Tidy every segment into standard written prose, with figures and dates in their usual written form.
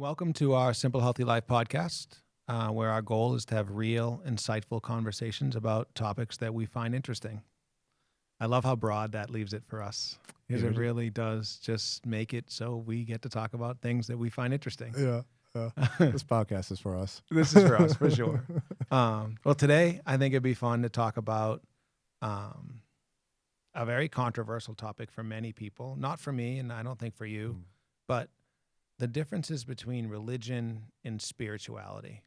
Welcome to our Simple Healthy Life podcast, where our goal is to have real, insightful conversations about topics that we find interesting. I love how broad that leaves it for us, because it really does just make it so we get to talk about things that we find interesting. Yeah. This podcast is for us. This is for us, for sure. Well, today, I think it'd be fun to talk about a very controversial topic for many people, not for me, and I don't think for you, but the differences between religion and spirituality.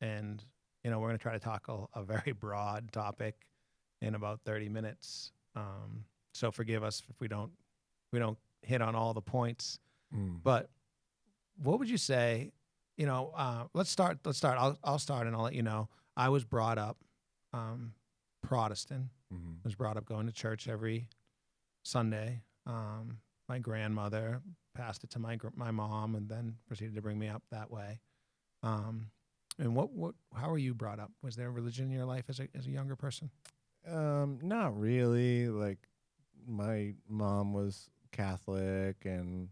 And, we're going to try to tackle a very broad topic in about 30 minutes. So forgive us if we don't hit on all the points. But what would you say, let's start. I'll start and I'll let you know. I was brought up Protestant. Was brought up going to church every Sunday. My grandmother passed it to my mom, and then proceeded to bring me up that way. And how were you brought up? Was there a religion in your life as a younger person? Not really. Like, my mom was Catholic, and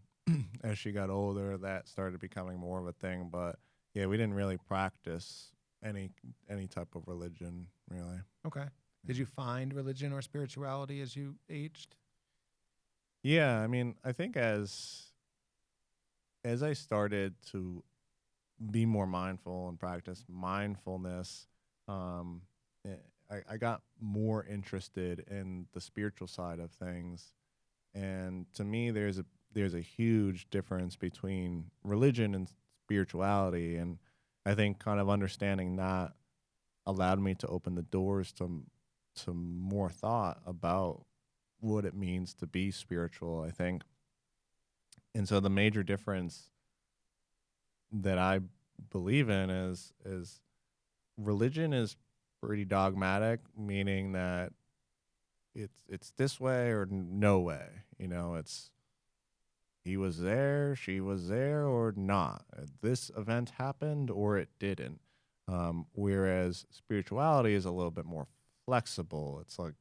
as she got older, that started becoming more of a thing. But yeah, we didn't really practice any type of religion, really. Okay. Did you find religion or spirituality as you aged? Yeah, I mean, I think as I started to be more mindful and practice mindfulness, I got more interested in the spiritual side of things. And to me, there's a huge difference between religion and spirituality. And I think kind of understanding that allowed me to open the doors to more thought about what it means to be spiritual, I think. And so the major difference that I believe in is religion is pretty dogmatic, meaning that it's this way or no way. It's he was there, she was there, or not. This event happened or it didn't. Whereas spirituality is a little bit more flexible. It's like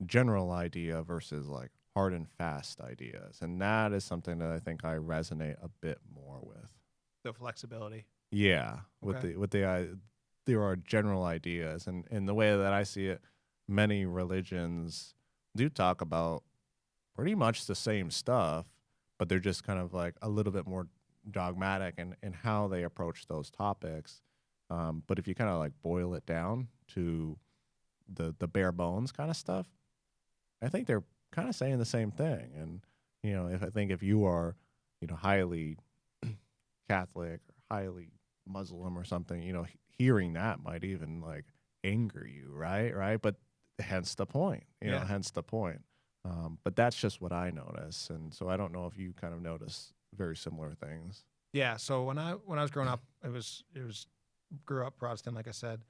general idea versus like hard and fast ideas, and that is something that I think I resonate a bit more with. The flexibility. Yeah, Okay. there are general ideas, and in the way that I see it, many religions do talk about pretty much the same stuff, but they're just kind of like a little bit more dogmatic in how they approach those topics. But if you kind of like boil it down to the bare bones kind of stuff, I think they're kind of saying the same thing. And, if you are, highly Catholic or highly Muslim or something, hearing that might even like anger you, right? But hence the point, hence the point. But that's just what I notice. And so I don't know if you kind of notice very similar things. Yeah. So when I was growing up, grew up Protestant, like I said,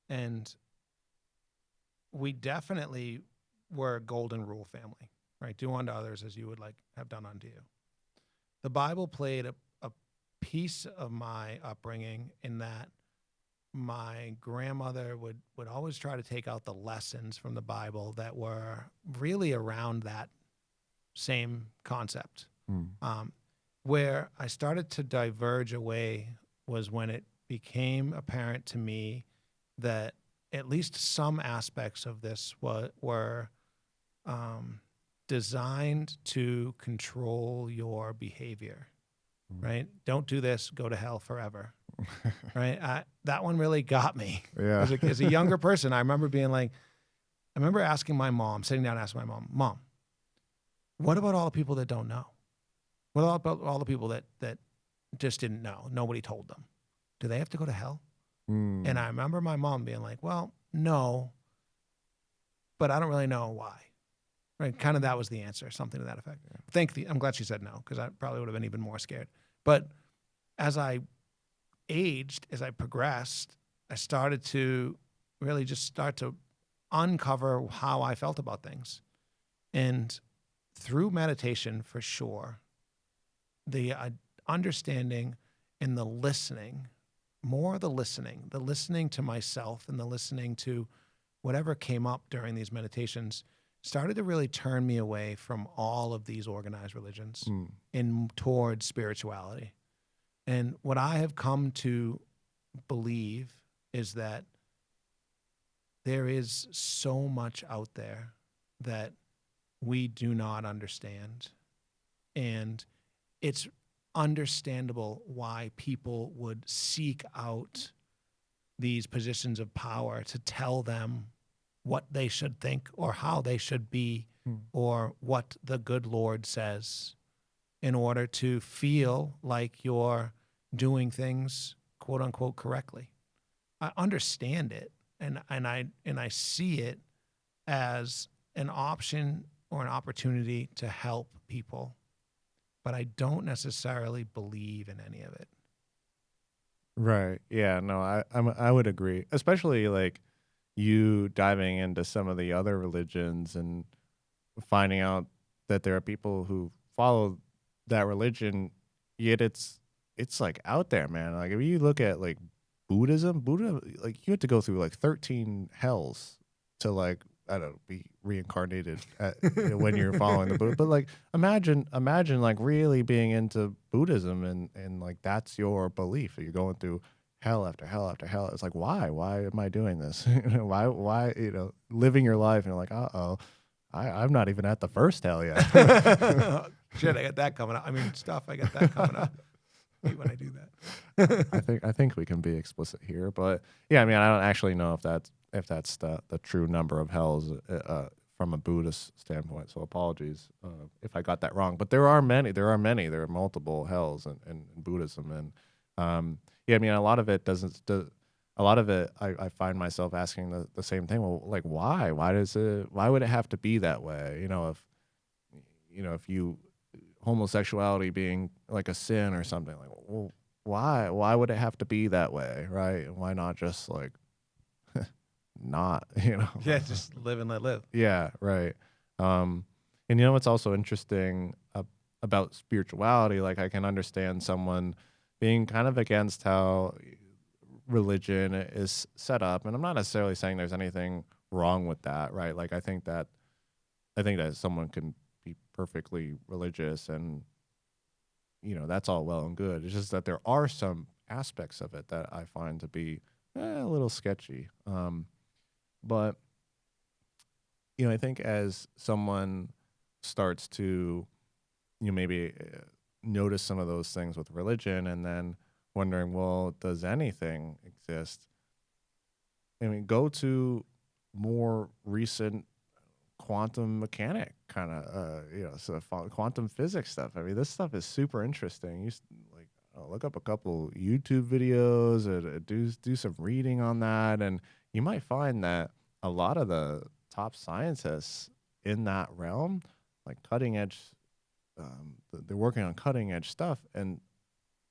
and we definitely were a golden rule family, right? Do unto others as you would like have done unto you. The Bible played a piece of my upbringing in that my grandmother would always try to take out the lessons from the Bible that were really around that same concept. Where I started to diverge away was when it became apparent to me that at least some aspects of this were designed to control your behavior, right? Don't do this, go to hell forever, right? That one really got me. Yeah. As a younger person, I remember asking my mom, sitting down and asking my mom, what about all the people that don't know? What about all the people that just didn't know? Nobody told them. Do they have to go to hell? And I remember my mom being like, well, no, but I don't really know why. Right? Kind of that was the answer, something to that effect. Yeah. I'm glad she said no, because I probably would have been even more scared. But as I aged, as I progressed, I started to really just start to uncover how I felt about things. And through meditation, for sure, the understanding and the listening, more the listening to myself and the listening to whatever came up during these meditations started to really turn me away from all of these organized religions and towards spirituality. And what I have come to believe is that there is so much out there that we do not understand. And it's understandable why people would seek out these positions of power to tell them what they should think or how they should be or what the good Lord says in order to feel like you're doing things quote unquote correctly. I understand it and I see it as an option or an opportunity to help people, but I don't necessarily believe in any of it. Right. Yeah. No, I would agree, especially like you diving into some of the other religions and finding out that there are people who follow that religion, yet it's like out there, man. Like if you look at like Buddha, like you have to go through like 13 hells to like I don't know, be reincarnated when you're following the Buddha. But like imagine like really being into Buddhism and like that's your belief that you're going through hell after hell after hell. It's like why am I doing this? why living your life and you're like I'm not even at the first hell yet. Shit, I got that coming up. I mean, I got that coming up. Hate when I do that. I think we can be explicit here, but yeah, I mean, I don't actually know if that's the true number of hells from a Buddhist standpoint. So apologies if I got that wrong. But there are multiple hells in Buddhism, and yeah, I mean, a lot of it I find myself asking the same thing. Well, like why? Why would it have to be that way? If you homosexuality being like a sin or something, like, well, why would it have to be that way, right? Why not just like not, Yeah, just live and let live. Yeah, right. And what's also interesting about spirituality, like I can understand someone being kind of against how religion is set up, and I'm not necessarily saying there's anything wrong with that, right? Like I think that someone can be perfectly religious and that's all well and good. It's just that there are some aspects of it that I find to be a little sketchy. But I think as someone starts to maybe notice some of those things with religion and then wondering, well, does anything exist? I mean, go to more recent quantum mechanic kind of quantum physics stuff. I mean, this stuff is super interesting. You look up a couple YouTube videos or do some reading on that, and you might find that a lot of the top scientists in that realm, like cutting edge, they're working on cutting edge stuff, and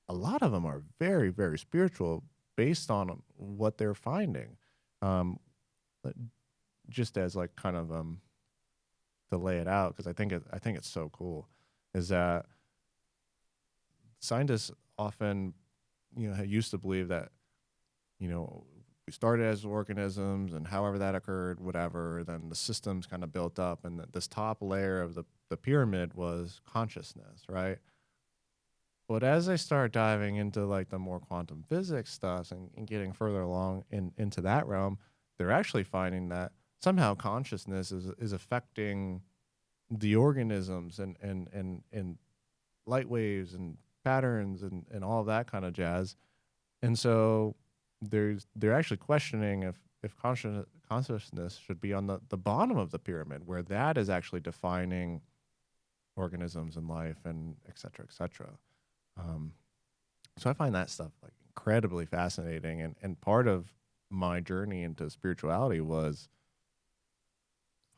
a lot of them are very, very spiritual based on what they're finding. Just as like kind of to lay it out, because I think it's so cool, is that scientists often used to believe that we started as organisms and however that occurred, whatever, then the systems kind of built up, and this top layer of the pyramid was consciousness, right? But as I start diving into like the more quantum physics stuff and getting further along into that realm, they're actually finding that somehow consciousness is affecting the organisms and light waves and patterns and all of that kind of jazz. And so they're actually questioning if consciousness should be on the bottom of the pyramid, where that is actually defining organisms and life and et cetera, et cetera. So I find that stuff like incredibly fascinating, and part of my journey into spirituality was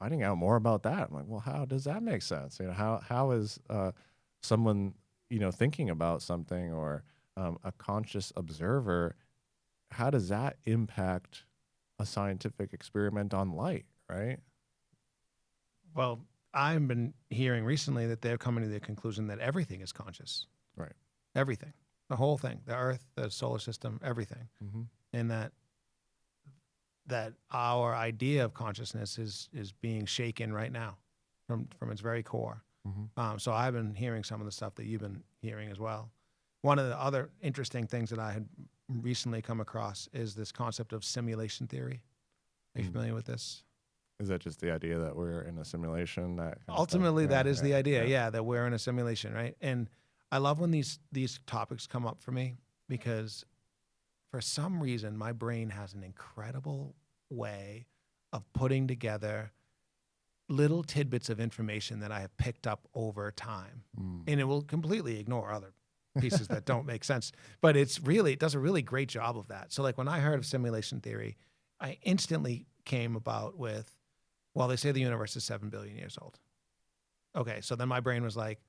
finding out more about that. I'm like, well, how does that make sense? How is someone thinking about something, or a conscious observer, how does that impact a scientific experiment on light, right? Well, I've been hearing recently that they're coming to the conclusion that everything is conscious. Right. Everything, the whole thing, the Earth, the solar system, everything. Mm-hmm. And that our idea of consciousness is being shaken right now from its very core. Mm-hmm. So I've been hearing some of the stuff that you've been hearing as well. one of the other interesting things that I had recently come across is this concept of simulation theory. Are you familiar with this? Is that just the idea that we're in a simulation? That kind of stuff? Ultimately, that is the idea. yeah. Yeah, that we're in a simulation, right? And I love when these topics come up for me because for some reason my brain has an incredible way of putting together little tidbits of information that I have picked up over time. And it will completely ignore other pieces that don't make sense. But it does a really great job of that. So like when I heard of simulation theory, I instantly came about with, well, they say the universe is 7 billion years old. Okay, so then my brain was like,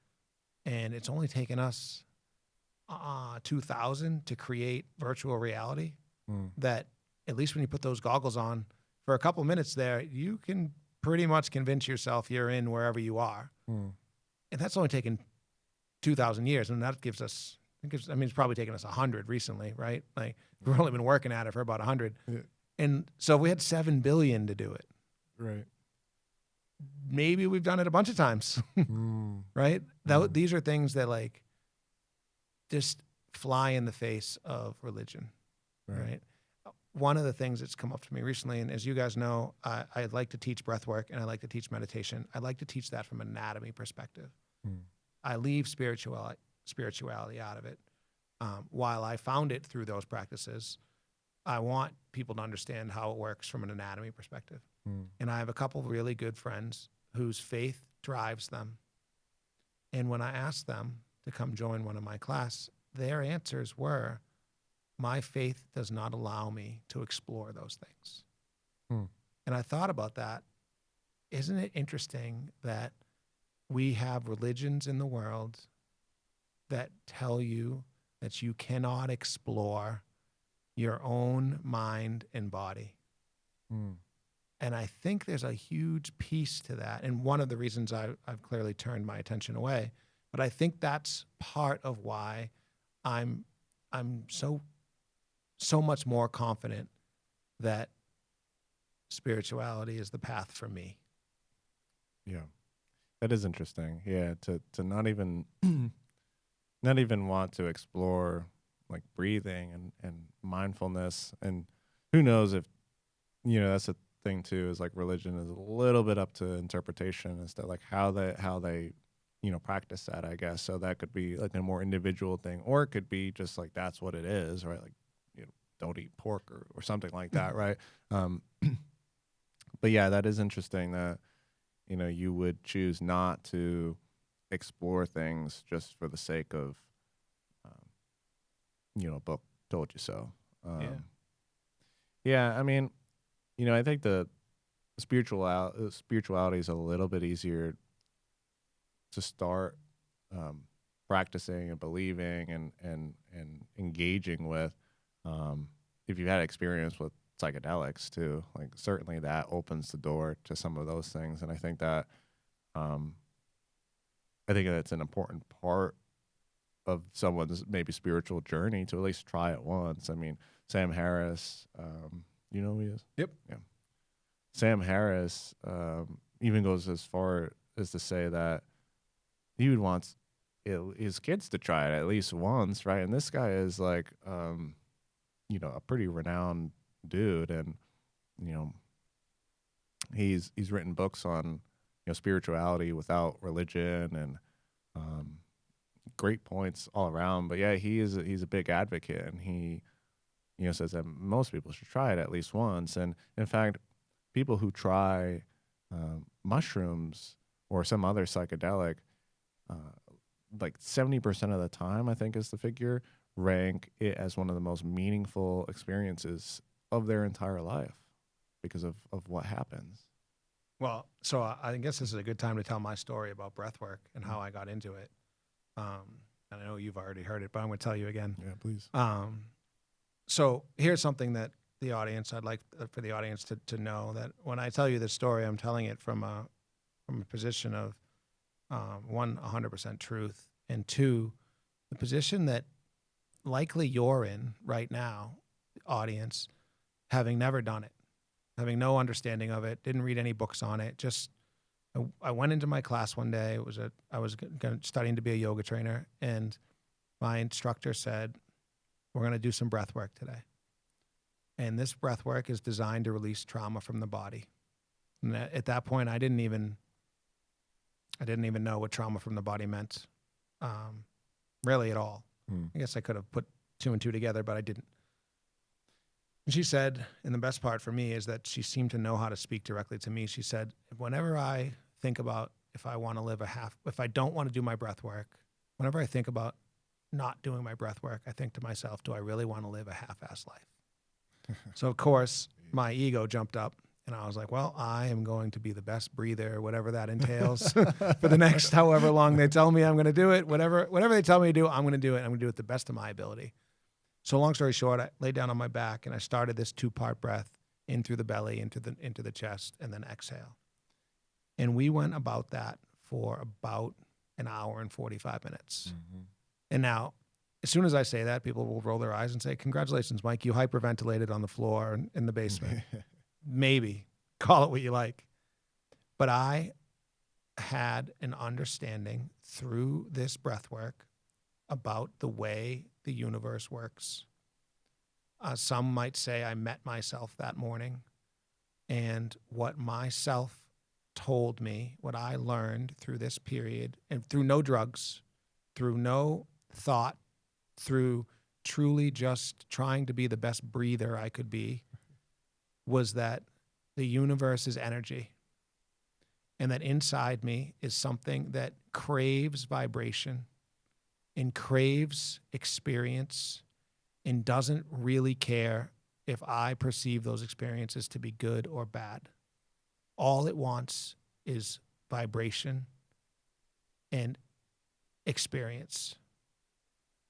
and it's only taken us 2000 to create virtual reality. That at least when you put those goggles on for a couple of minutes there, you can pretty much convince yourself you're in wherever you are. And that's only taken 2,000 years. And that gives us, it's probably taken us 100 recently, right? Like we've only been working at it for about 100. Yeah. And so we had 7 billion to do it. Right. Maybe we've done it a bunch of times, right? These are things that like just fly in the face of religion, right? One of the things that's come up to me recently, and as you guys know, I like to teach breath work and I like to teach meditation. I like to teach that from an anatomy perspective. I leave spirituality out of it. While I found it through those practices, I want people to understand how it works from an anatomy perspective. And I have a couple of really good friends whose faith drives them. And when I asked them to come join one of my class, their answers were, my faith does not allow me to explore those things. And I thought about that. Isn't it interesting that we have religions in the world that tell you that you cannot explore your own mind and body? And I think there's a huge piece to that. And one of the reasons I've clearly turned my attention away, but I think that's part of why I'm so much more confident that spirituality is the path for me. Yeah. That is interesting. Yeah. To not even not even want to explore like breathing and mindfulness. And who knows if, that's a thing too, is like religion is a little bit up to interpretation as to like how they practice that, I guess. So that could be like a more individual thing, or it could be just like that's what it is, right? Like don't eat pork or something like that, right? But yeah, that is interesting that you would choose not to explore things just for the sake of a book told you so. Yeah, I mean, I think the spirituality is a little bit easier to start practicing and believing and engaging with if you've had experience with psychedelics too. Like certainly that opens the door to some of those things, and I think that that's an important part of someone's maybe spiritual journey to at least try it once. I mean, Sam Harris, you know who he is? Yep. Yeah. Sam Harris even goes as far as to say that he would want his kids to try it at least once, right? And this guy is like, a pretty renowned dude, and he's written books on spirituality without religion and great points all around. But yeah, he's a big advocate, and he says that most people should try it at least once. And in fact, people who try mushrooms or some other psychedelic, like 70% of the time, I think is the figure, rank it as one of the most meaningful experiences of their entire life because of what happens. Well, so I guess this is a good time to tell my story about breathwork and how I got into it. And I know you've already heard it, but I'm going to tell you again. Yeah, please. So here's something that I'd like for the audience to know, that when I tell you this story, I'm telling it from a position of 100% truth, and 2, the position that likely you're in right now, audience, having never done it, having no understanding of it, didn't read any books on it. Just I went into my class one day. I was studying to be a yoga trainer, and my instructor said, we're going to do some breath work today. And this breath work is designed to release trauma from the body. And at that point, I didn't even know what trauma from the body meant, really at all. I guess I could have put 2 and 2 together, but I didn't. And she said, and the best part for me is that she seemed to know how to speak directly to me. She said, whenever I think about if I want to live if I don't want to do my breath work, whenever I think about not doing my breath work, I think to myself, do I really want to live a half-assed life? So of course, my ego jumped up. And I was like, well, I am going to be the best breather, whatever that entails, for the next however long they tell me I'm going to do it. Whatever they tell me to do, I'm going to do it. I'm going to do it the best of my ability. So long story short, I laid down on my back and I started this 2-part breath in through the belly, into the chest, and then exhale. And we went about that for about an hour and 45 minutes. Mm-hmm. And now, as soon as I say that, people will roll their eyes and say, congratulations, Mike, you hyperventilated on the floor in the basement. Maybe. Call it what you like. But I had an understanding through this breath work about the way the universe works. Some might say I met myself that morning, and what myself told me, what I learned through this period, and through no drugs, through no thought, through truly just trying to be the best breather I could be, was that the universe is energy, and that inside me is something that craves vibration and craves experience and doesn't really care if I perceive those experiences to be good or bad. All it wants is vibration and experience.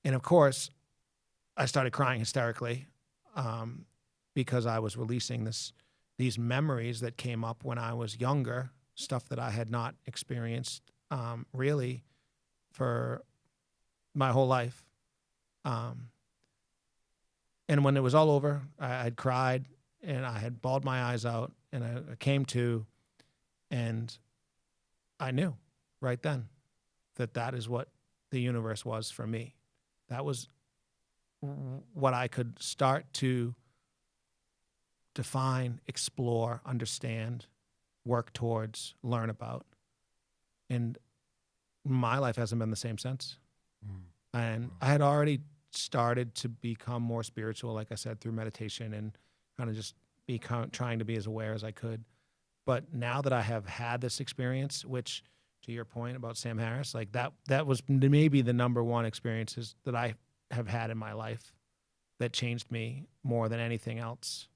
And of course, I started crying hysterically, because I was releasing these memories that came up when I was younger, stuff that I had not experienced really for my whole life. And when it was all over, I had cried and I had bawled my eyes out, and I came to, and I knew right then that is what the universe was for me. That was what I could start to define, explore, understand, work towards, learn about. And my life hasn't been the same since. And I had already started to become more spiritual, like I said, through meditation and kind of just trying to be as aware as I could. But now that I have had this experience, which, to your point about Sam Harris, like that was maybe the number one experiences that I have had in my life that changed me more than anything else.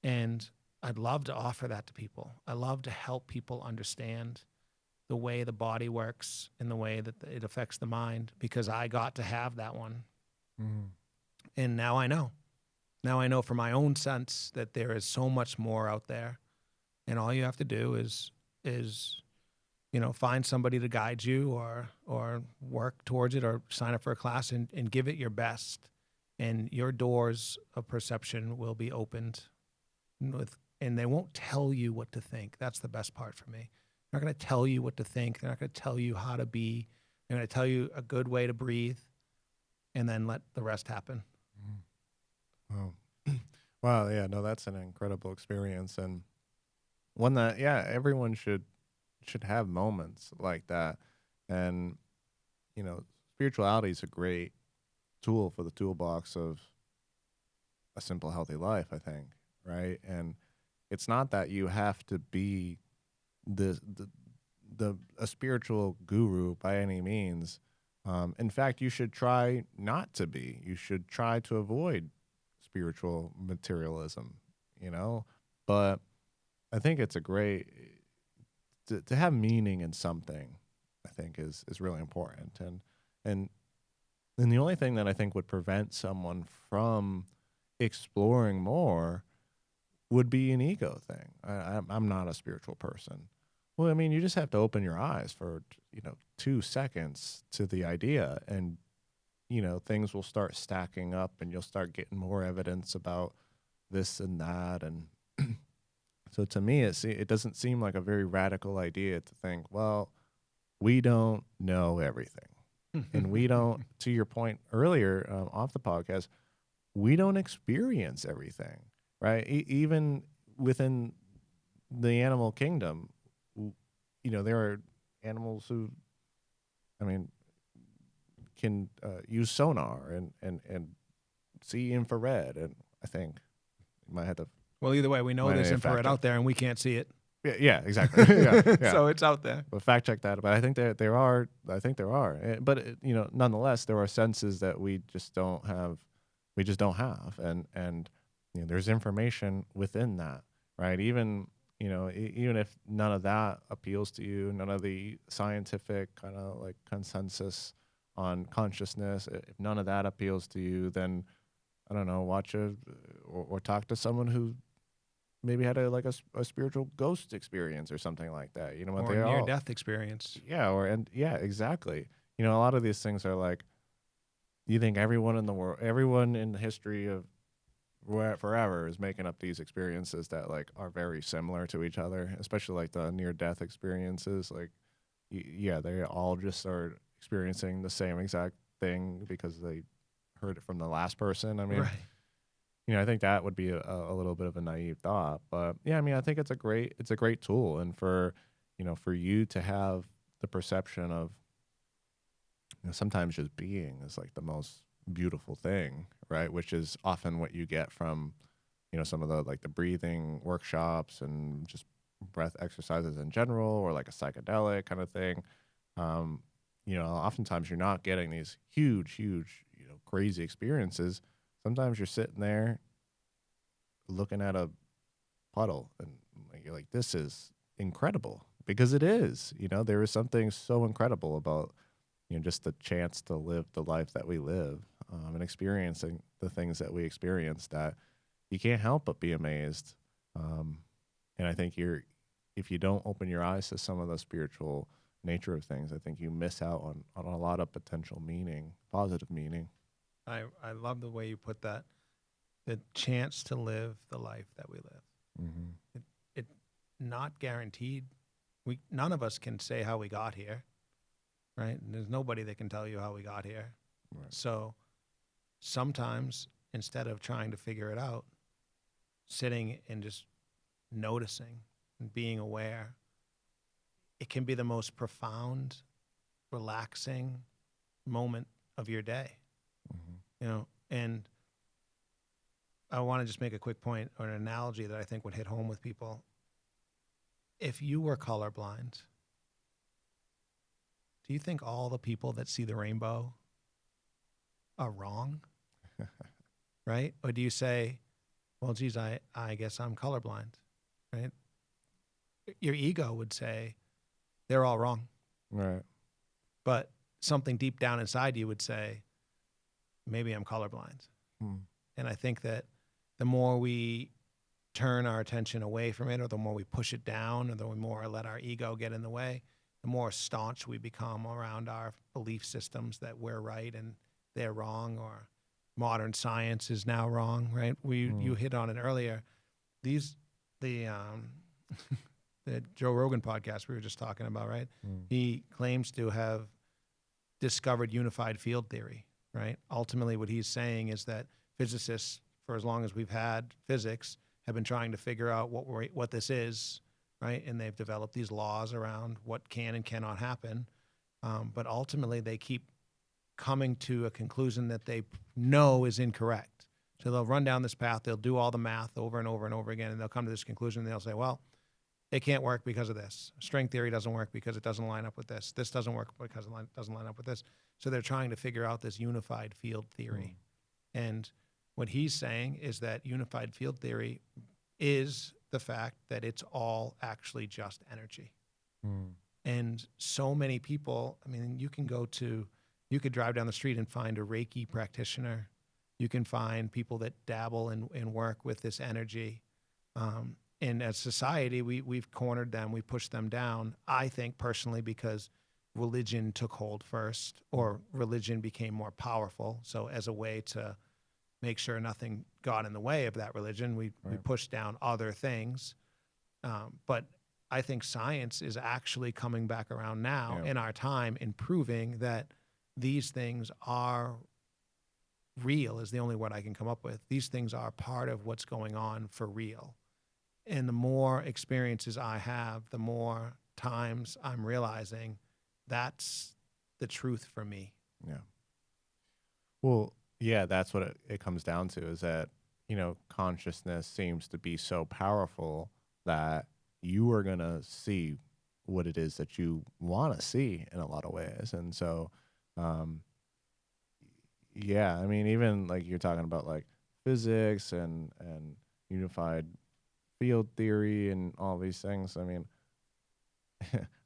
And I'd love to offer that to people. I love to help people understand the way the body works and the way that it affects the mind, because I got to have that one. And now I know. Now I know for my own sense that there is so much more out there. And all you have to do is find somebody to guide you or work towards it, or sign up for a class and give it your best. And your doors of perception will be opened and they won't tell you what to think. That's the best part for me. They're not going to tell you what to think. They're not going to tell you how to be. They're going to tell you a good way to breathe, and then let the rest happen. Wow. Wow. Yeah, no, that's an incredible experience, and one that, everyone should have moments like that. And, spirituality is a great tool for the toolbox of a simple, healthy life, I think. Right. And it's not that you have to be a spiritual guru by any means. In fact, you should try not to be. You should try to avoid spiritual materialism, but I think it's a great to have meaning in something, I think is really important. And the only thing that I think would prevent someone from exploring more would be an ego thing. I'm not a spiritual person. Well, I mean, you just have to open your eyes for 2 seconds to the idea, and things will start stacking up, and you'll start getting more evidence about this and that. And so to me, it doesn't seem like a very radical idea to think, well, we don't know everything. And we don't, to your point earlier off the podcast, we don't experience everything, right? Even within the animal kingdom, there are animals who, I mean, can use sonar and see infrared. And I think you might have to. Well, either way, we know there's infrared out there and we can't see it. Yeah, exactly. Yeah. So it's out there. But fact check that. But I think that there are. But nonetheless, there are senses that we just don't have. And there's information within that, right? Even even if none of that appeals to you, none of the scientific kind of like consensus on consciousness, if none of that appeals to you, then I don't know, watch or talk to someone who maybe had a spiritual ghost experience or something like that. Or a near-death experience. Yeah, exactly. A lot of these things are like, you think everyone in the world, everyone in the history of forever is making up these experiences that like are very similar to each other, especially like the near-death experiences. Like, they all just are experiencing the same exact thing because they heard it from the last person. I mean, right. I think that would be a little bit of a naive thought, but yeah, I mean, I think it's a great tool. And for you to have the perception of, sometimes just being is like the most beautiful thing, right? Which is often what you get from, some of the breathing workshops and just breath exercises in general, or like a psychedelic kind of thing. Oftentimes you're not getting these huge, crazy experiences. Sometimes you're sitting there looking at a puddle and you're like, this is incredible, because it is. There is something so incredible about just the chance to live the life that we live, and experiencing the things that we experience, that you can't help but be amazed. And I think if you don't open your eyes to some of the spiritual nature of things, I think you miss out on a lot of potential meaning, positive meaning. I love the way you put that. The chance to live the life that we live. Mm-hmm. It not guaranteed. None of us can say how we got here, right? And there's nobody that can tell you how we got here. Right. So sometimes, instead of trying to figure it out, sitting and just noticing and being aware, it can be the most profound, relaxing moment of your day. Mm-hmm. And I want to just make a quick point or an analogy that I think would hit home with people. If you were colorblind, do you think all the people that see the rainbow are wrong? Right? Or do you say, well, geez, I guess I'm colorblind, right? Your ego would say, they're all wrong. Right. But something deep down inside you would say, maybe I'm colorblind. And I think that the more we turn our attention away from it, or the more we push it down, or the more let our ego get in the way, the more staunch we become around our belief systems that we're right and they're wrong, or modern science is now wrong, right? You hit on it earlier. The Joe Rogan podcast we were just talking about, right? He claims to have discovered unified field theory, right? Ultimately, what he's saying is that physicists, for as long as we've had physics, have been trying to figure out what this is, right? And they've developed these laws around what can and cannot happen. But ultimately, they keep coming to a conclusion that they know is incorrect. So they'll run down this path, they'll do all the math over and over and over again, and they'll come to this conclusion, and they'll say, well, it can't work because of this. String theory doesn't work because it doesn't line up with this. This doesn't work because it doesn't line up with this. So they're trying to figure out this unified field theory. And what he's saying is that unified field theory is the fact that it's all actually just energy. And so many people, I mean, you could drive down the street and find a Reiki practitioner. You can find people that dabble and work with this energy. And as society, we've cornered them, we pushed them down, I think personally, because religion took hold first, or religion became more powerful. So as a way to make sure nothing got in the way of that religion, we pushed down other things. But I think science is actually coming back around now in our time and proving that these things are real is the only word I can come up with. These things are part of what's going on for real. And the more experiences I have, the more times I'm realizing that's the truth for me. Yeah. Well, yeah, that's what it comes down to, is that, consciousness seems to be so powerful that you are going to see what it is that you want to see in a lot of ways. And so, yeah, I mean, even like you're talking about like physics and unified field theory and all these things. I mean,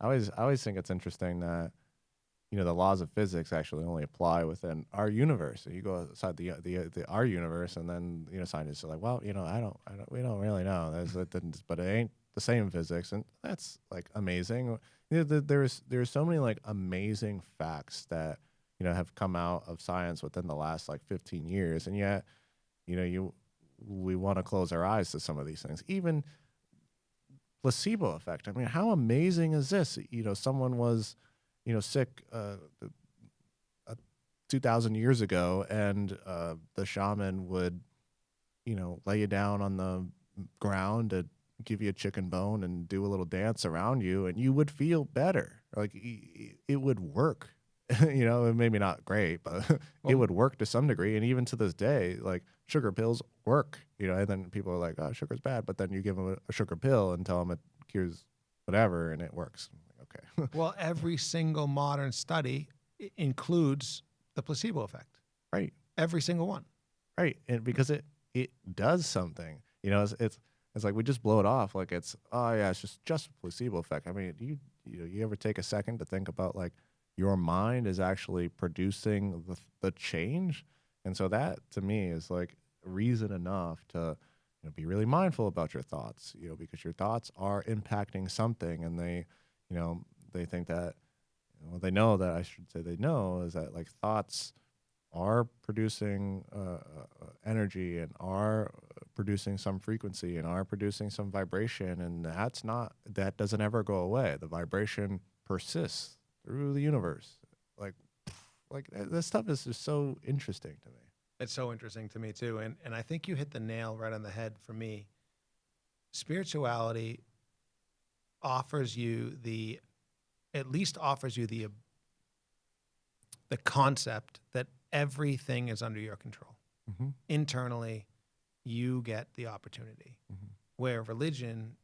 I always think it's interesting that, the laws of physics actually only apply within our universe. So you go outside the our universe, and then scientists are like, well, we don't really know. But it ain't the same physics, and that's like amazing. There's so many like amazing facts that have come out of science within the last like 15 years, and yet we want to close our eyes to some of these things. Even placebo effect. I mean, how amazing is this? Someone was sick 2,000 years ago, and the shaman would, lay you down on the ground to give you a chicken bone and do a little dance around you, and you would feel better. Like it would work. Maybe not great, but it would work to some degree. And even to this day, like sugar pills work. And then people are like, "Oh, sugar's bad," but then you give them a sugar pill and tell them it cures whatever, and it works. Okay. Well, every single modern study includes the placebo effect. Right. Every single one. Right. And because it does something. It's like we just blow it off like it's, oh yeah, it's just a placebo effect. I mean, you ever take a second to think about like your mind is actually producing the change? And so that to me is like reason enough to be really mindful about your thoughts, because your thoughts are impacting something, and they think that, they know that, I should say they know, is that like thoughts are producing energy, and are producing some frequency, and are producing some vibration, and that doesn't ever go away. The vibration persists through the universe. Like this stuff is just so interesting to me. It's so interesting to me too. And I think you hit the nail right on the head for me. Spirituality offers you the concept that everything is under your control. Mm-hmm. Internally, you get the opportunity. Mm-hmm. Where religion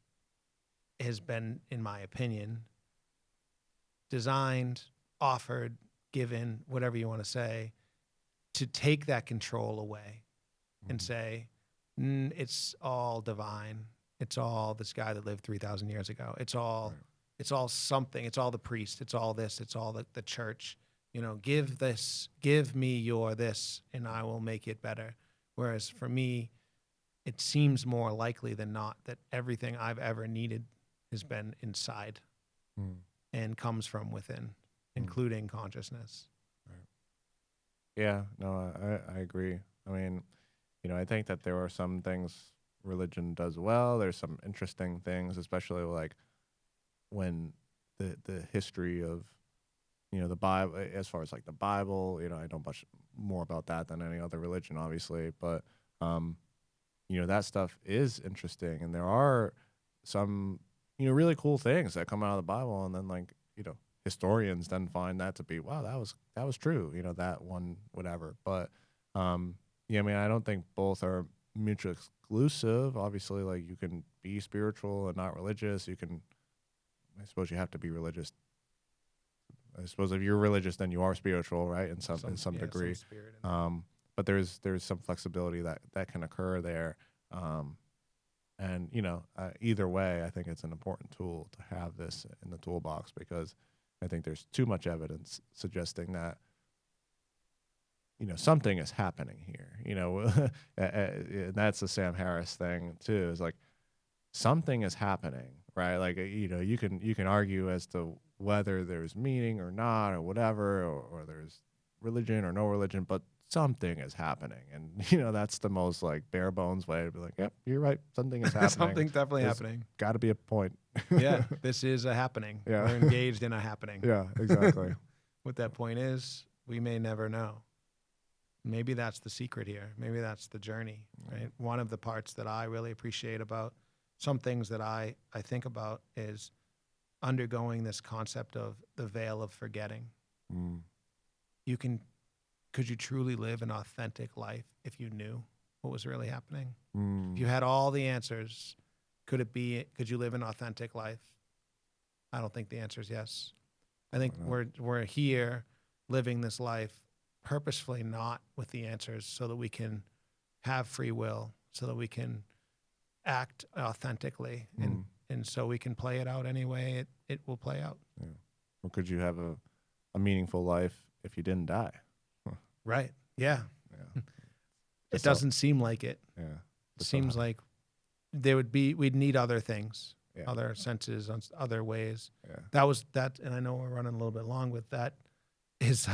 has been, in my opinion, designed, offered, given, whatever you want to say, to take that control away and say, it's all divine. It's all this guy that lived 3,000 years ago. It's all something. It's all the priest. It's all this. It's all the church. Give me your this, and I will make it better. Whereas for me, it seems more likely than not that everything I've ever needed has been inside and comes from within, including consciousness. Yeah, no, I agree. I mean, I think that there are some things religion does well. There's some interesting things, especially like when the history of, the Bible, as far as like the Bible, I know much more about that than any other religion, obviously, but, that stuff is interesting. And there are some, really cool things that come out of the Bible. And then like, historians then find that to be, wow, that was true, that one, whatever. But, I mean, I don't think both are mutually exclusive. Obviously, like you can be spiritual and not religious. I suppose you have to be religious. I suppose if you're religious, then you are spiritual, right? In some degree. Some spirit in But there's some flexibility that can occur there. And either way, I think it's an important tool to have this in the toolbox, because I think there's too much evidence suggesting that something is happening here. And that's the Sam Harris thing too. Is like something is happening, right? Like you can argue as to whether there's meaning or not, or whatever, or there's religion or no religion, but something is happening. And that's the most like bare bones way to be like, yep, you're right, something is happening. Something's definitely happening. Got to be a point. Yeah, this is a happening. Yeah. We're engaged in a happening. Yeah, exactly. What that point is, we may never know. Maybe that's the secret here. Maybe that's the journey, right? One of the parts that I really appreciate about some things that I think about is undergoing this concept of the veil of forgetting. Mm. Could you truly live an authentic life if you knew what was really happening? Mm. If you had all the answers, could you live an authentic life? I don't think the answer is yes. I think we're here living this life purposefully not with the answers so that we can have free will, so that we can act authentically, and so we can play it out any way it will play out. Yeah. Well, could you have a meaningful life if you didn't die? Right. Yeah. Yeah. It doesn't seem like it. Yeah. It seems like we'd need other things, Yeah. other senses, other ways. Yeah. And I know we're running a little bit long with that, is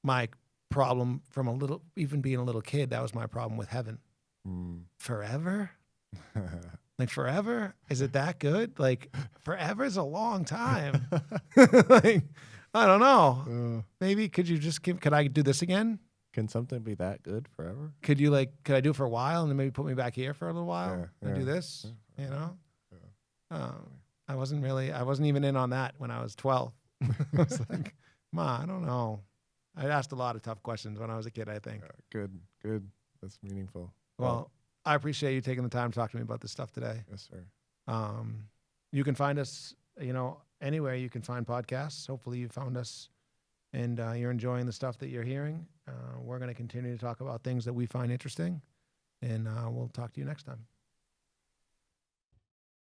my problem from even being a little kid. That was my problem with heaven. Forever? Like forever? Is it that good? Like forever is a long time. Like, I don't know. Maybe could I do this again? Can something be that good forever? Could I do it for a while and then maybe put me back here for a little while and do this? Yeah. You know? I wasn't even in on that when I was 12. I was like, Ma, I don't know. I asked a lot of tough questions when I was a kid, I think. Good. That's meaningful. Well, I appreciate you taking the time to talk to me about this stuff today. Yes, sir. You can find us, anywhere you can find podcasts. Hopefully you found us and you're enjoying the stuff that you're hearing. We're going to continue to talk about things that we find interesting, and we'll talk to you next time.